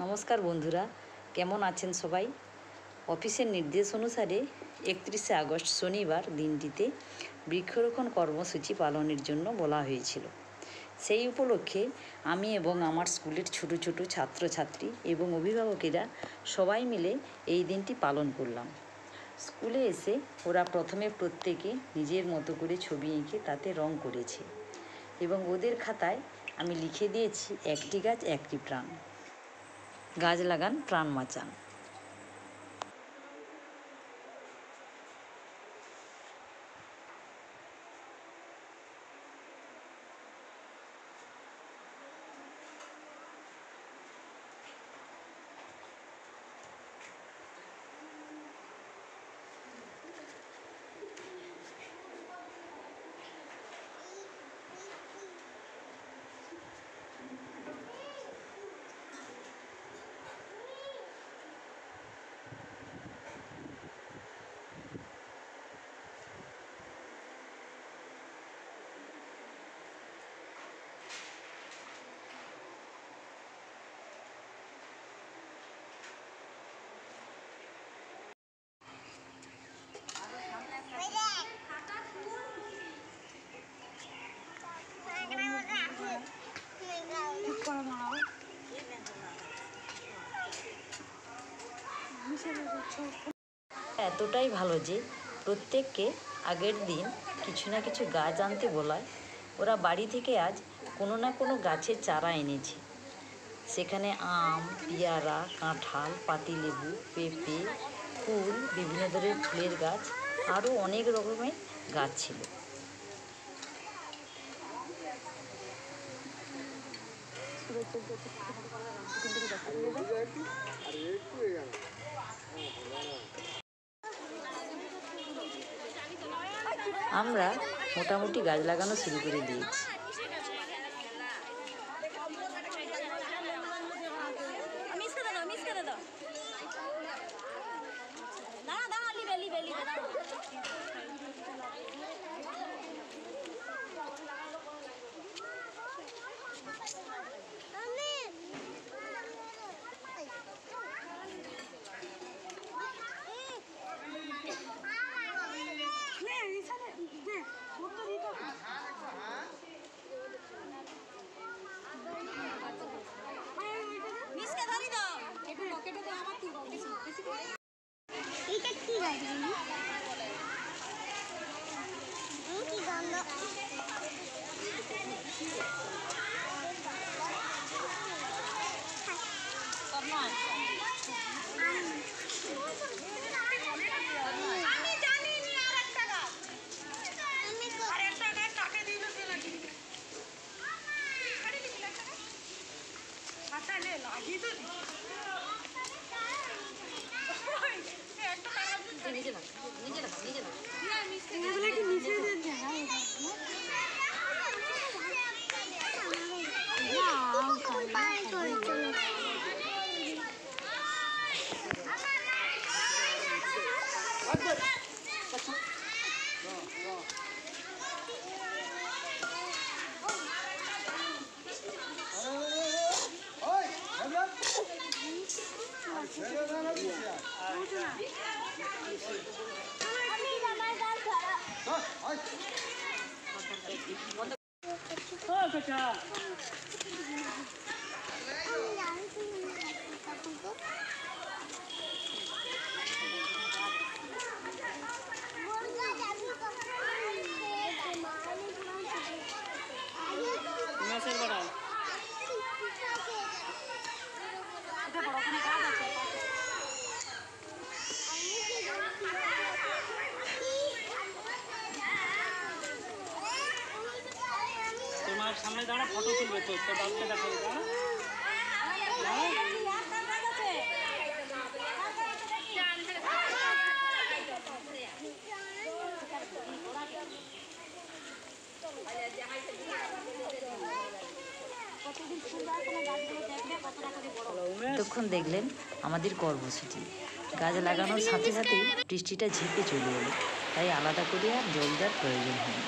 নমস্কার বন্ধুরা, কেমন আছেন সবাই? অফিসের নির্দেশ অনুসারে 31শে আগস্ট শনিবার দিনটিতে বৃক্ষরোপণ কর্মসূচি পালনের জন্য বলা হয়েছিল। সেই উপলক্ষে আমি এবং আমার স্কুলের ছোট ছোট ছাত্রছাত্রী এবং অভিভাবকেরা সবাই মিলে এই দিনটি পালন করলাম। স্কুলে এসে ওরা প্রথমে প্রত্যেকে নিজের মতো করে ছবি এঁকে তাতে রং করেছে এবং ওদের খাতায় আমি লিখে দিয়েছি, একটি গাছ একটি প্রাণ, গাছ লাগান প্রাণ বাঁচান। এতটাই ভালো যে প্রত্যেককে আগের দিন কিছু না কিছু গাছ আনতে বলায় ওরা বাড়ি থেকে আজ কোনো না কোনো গাছের চারা এনেছে। সেখানে আম, পেয়ারা, কাঁঠাল, পাতিলেবু, পেঁপে, ফুল, বিভিন্ন ধরনের ফুলের গাছ, আরও অনেক রকমের গাছ ছিল। আমরা মোটামুটি গাছ লাগানো শুরু করে দিয়েছি। সামনে দাঁড়া, ফটো তুলবে তো বাচ্চা দেখা তখন দেখলেন আমাদের কর্মসূচি। গাছ লাগানোর সাথে সাথেই বৃষ্টিটা ঝেঁপে চলে এলো, তাই আলাদা করে আর জল দেওয়ার প্রয়োজন হয়নি।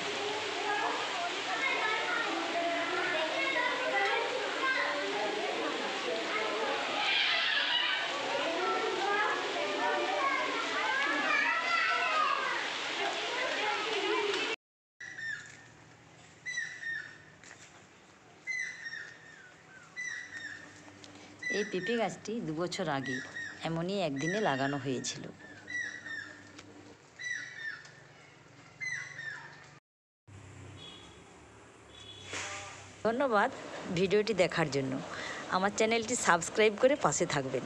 এই পেঁপে গাছটি 2 বছর আগে এমনই একদিনে লাগানো হয়েছিল। ধন্যবাদ ভিডিওটি দেখার জন্য। আমার চ্যানেলটি সাবস্ক্রাইব করে পাশে থাকবেন।